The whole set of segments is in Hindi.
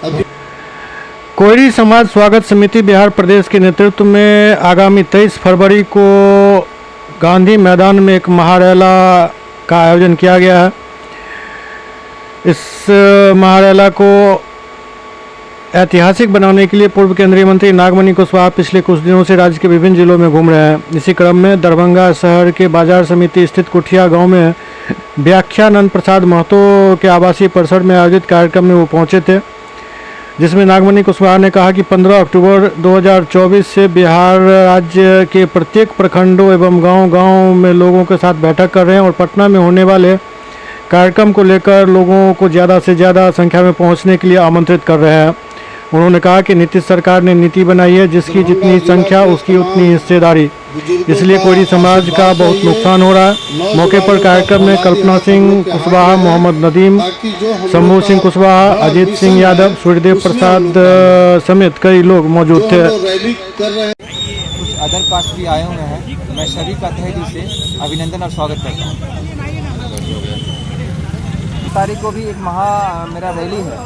कोयरी समाज स्वागत समिति बिहार प्रदेश के नेतृत्व में आगामी 23 फरवरी को गांधी मैदान में एक महारैला का आयोजन किया गया है। इस महारैला को ऐतिहासिक बनाने के लिए पूर्व केंद्रीय मंत्री नागमणि कुशवाहा पिछले कुछ दिनों से राज्य के विभिन्न जिलों में घूम रहे हैं। इसी क्रम में दरभंगा शहर के बाजार समिति स्थित कुठिया गांव में व्याख्यानंद प्रसाद महतो के आवासीय परिसर में आयोजित कार्यक्रम में वो पहुंचे थे, जिसमें नागमणि कुशवाहा ने कहा कि 15 अक्टूबर 2024 से बिहार राज्य के प्रत्येक प्रखंडों एवं गांव-गांव में लोगों के साथ बैठक कर रहे हैं और पटना में होने वाले कार्यक्रम को लेकर लोगों को ज़्यादा से ज़्यादा संख्या में पहुंचने के लिए आमंत्रित कर रहे हैं। उन्होंने कहा कि नीतीश सरकार ने नीति बनाई है, जिसकी जितनी संख्या उसकी उतनी हिस्सेदारी, इसलिए कोयरी समाज का बहुत नुकसान हो रहा है। मौके पर कार्यक्रम में कल्पना सिंह कुशवाहा, मोहम्मद नदीम, शंभू सिंह कुशवाहा, अजीत सिंह यादव, सूर्यदेव प्रसाद समेत कई लोग मौजूद थे। कुछ अदर कास्ट भी आए हुए हैं, मैं सभी का तहे दिल से अभिनंदन और स्वागत करता हूँ। तारीख को भी एक मेरा रैली है,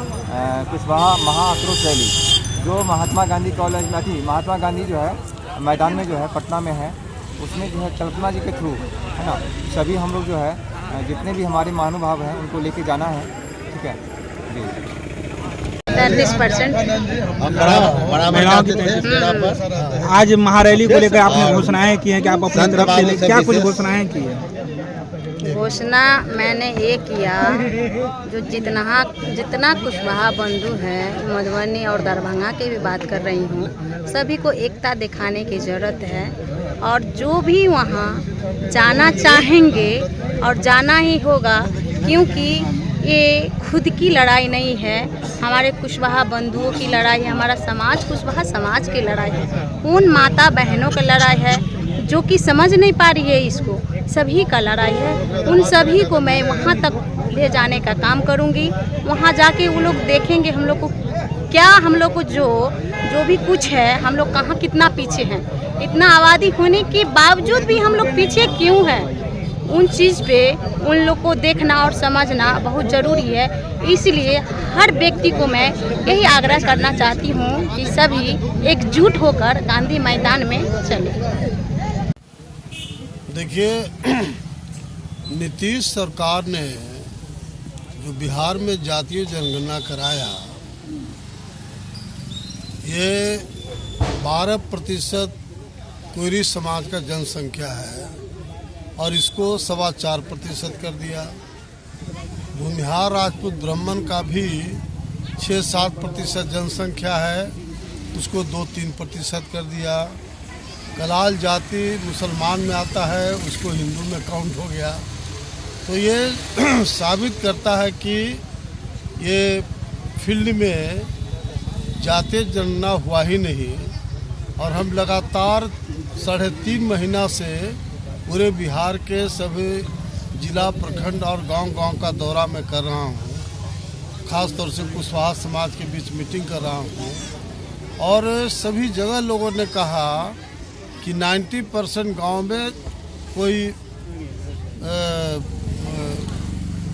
कुशवाहा महाआक्रोश रैली, जो महात्मा गांधी कॉलेज में थी। महात्मा गांधी जो है मैदान में जो है पटना में है, उसमें जो है कल्पना जी के थ्रू है ना, सभी हम लोग जो है जितने भी हमारे महानुभाव हैं उनको लेके जाना है। ठीक है जी। 33%। आज महारैली को लेकर आपने घोषणाएं की हैं कि आप अपनी तरफ से क्या कुछ घोषणाएं की हैं? घोषणा मैंने ये किया, जो जितना कुशवाहा बंधु हैं, मधुबनी और दरभंगा की भी बात कर रही हूँ, सभी को एकता दिखाने की ज़रूरत है। और जो भी वहाँ जाना चाहेंगे और जाना ही होगा, क्योंकि ये खुद की लड़ाई नहीं है, हमारे कुशवाहा बंधुओं की लड़ाई है, हमारा समाज कुशवाहा समाज की लड़ाई है, उन माता बहनों की लड़ाई है जो कि समझ नहीं पा रही है, इसको सभी का लड़ाई है। उन सभी को मैं वहाँ तक ले जाने का काम करूँगी। वहाँ जाके वो लोग देखेंगे हम लोग को क्या, हम लोग को जो भी कुछ है, हम लोग कहाँ कितना पीछे हैं। इतना आबादी होने के बावजूद भी हम लोग पीछे क्यों हैं, उन चीज़ पे उन लोग को देखना और समझना बहुत ज़रूरी है। इसलिए हर व्यक्ति को मैं यही आग्रह करना चाहती हूँ कि सभी एकजुट होकर गांधी मैदान में चले। देखिए, नीतीश सरकार ने जो बिहार में जातीय जनगणना कराया, ये 12% कोयरी समाज का जनसंख्या है और इसको 4.25% कर दिया। भूमिहार राजपूत ब्राह्मण का भी 6-7% जनसंख्या है, उसको 2-3% कर दिया। कलाल जाति मुसलमान में आता है, उसको हिंदू में काउंट हो गया। तो ये साबित करता है कि ये फील्ड में जातीय जनगणना हुआ ही नहीं। और हम लगातार 3.5 महीना से पूरे बिहार के सभी जिला, प्रखंड और गांव-गांव का दौरा मैं कर रहा हूँ। ख़ास तौर से कुशवाहा समाज के बीच मीटिंग कर रहा हूँ और सभी जगह लोगों ने कहा कि 90% गांव में कोई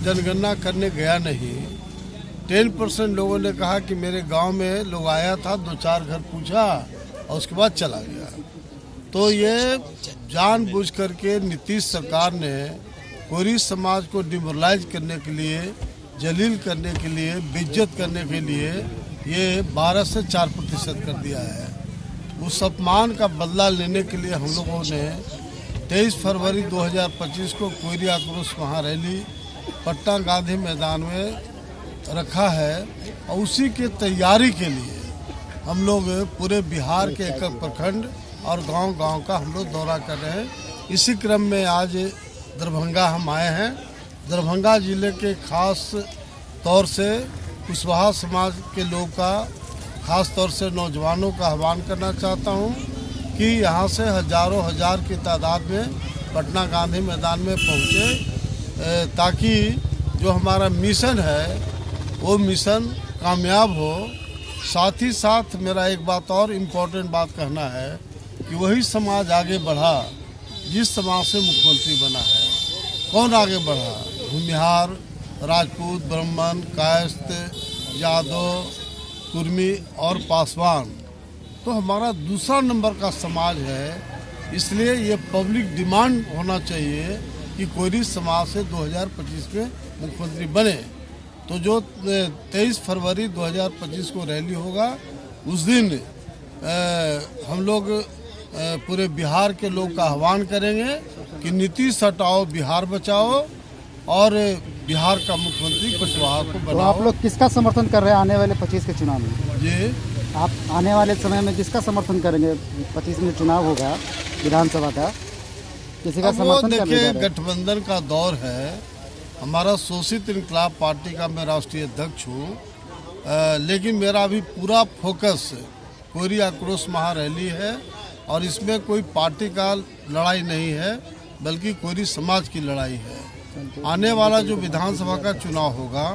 जनगणना करने गया नहीं। 10% लोगों ने कहा कि मेरे गांव में लोग आया था, 2-4 घर पूछा और उसके बाद चला गया। तो ये जानबूझ करके नीतीश सरकार ने कोयरी समाज को डिमोरलाइज करने के लिए, जलील करने के लिए, बेइज्जत करने के लिए ये 12 से 4% कर दिया है। उस अपमान का बदला लेने के लिए हम लोगों ने 23 फरवरी 2025 को कोयरी आक्रोश महारैली पटना गांधी मैदान में रखा है और उसी की तैयारी के लिए हम लोग पूरे बिहार के एक प्रखंड और गांव-गांव का हम लोग दौरा कर रहे हैं। इसी क्रम में आज दरभंगा हम आए हैं। दरभंगा जिले के खास तौर से कुशवाहा समाज के लोग का, खास तौर से नौजवानों का आह्वान करना चाहता हूं कि यहां से हजारों हजार की तादाद में पटना गांधी मैदान में पहुंचे, ताकि जो हमारा मिशन है वो मिशन कामयाब हो। साथ ही साथ मेरा एक बात और इम्पोर्टेंट बात कहना है कि वही समाज आगे बढ़ा जिस समाज से मुख्यमंत्री बना है। कौन आगे बढ़ा? भूमिहार, राजपूत, ब्राह्मण, कायस्थ, यादव, कुर्मी और पासवान, तो हमारा दूसरा नंबर का समाज है। इसलिए ये पब्लिक डिमांड होना चाहिए कि कोयरी समाज से 2025 में मुख्यमंत्री बने। तो जो 23 फरवरी 2025 को रैली होगा, उस दिन हम लोग पूरे बिहार के लोग का आह्वान करेंगे कि नीतीश हटाओ बिहार बचाओ और बिहार का मुख्यमंत्री कुशवाहा को तो बनाओ। आप लोग किसका समर्थन कर रहे हैं आने वाले 25 के चुनाव में? जी, आप आने वाले समय में किसका समर्थन करेंगे? 25 में चुनाव होगा विधानसभा का, किसी का अब वो समर्थन करने देखिए जा रहे हैं? गठबंधन का दौर है। हमारा शोषित इनकलाब पार्टी का मैं राष्ट्रीय अध्यक्ष हूँ, लेकिन मेरा अभी पूरा फोकस कोयरी आक्रोश महारैली है और इसमें कोई पार्टी का लड़ाई नहीं है, बल्कि कोयरी समाज की लड़ाई है। आने वाला जो विधानसभा का चुनाव होगा,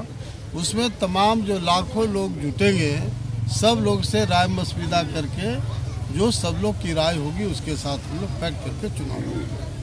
उसमें तमाम जो लाखों लोग जुटेंगे, सब लोग से राय मशविरा करके जो सब लोग की राय होगी उसके साथ हम लोग पैक करके चुनाव होगा।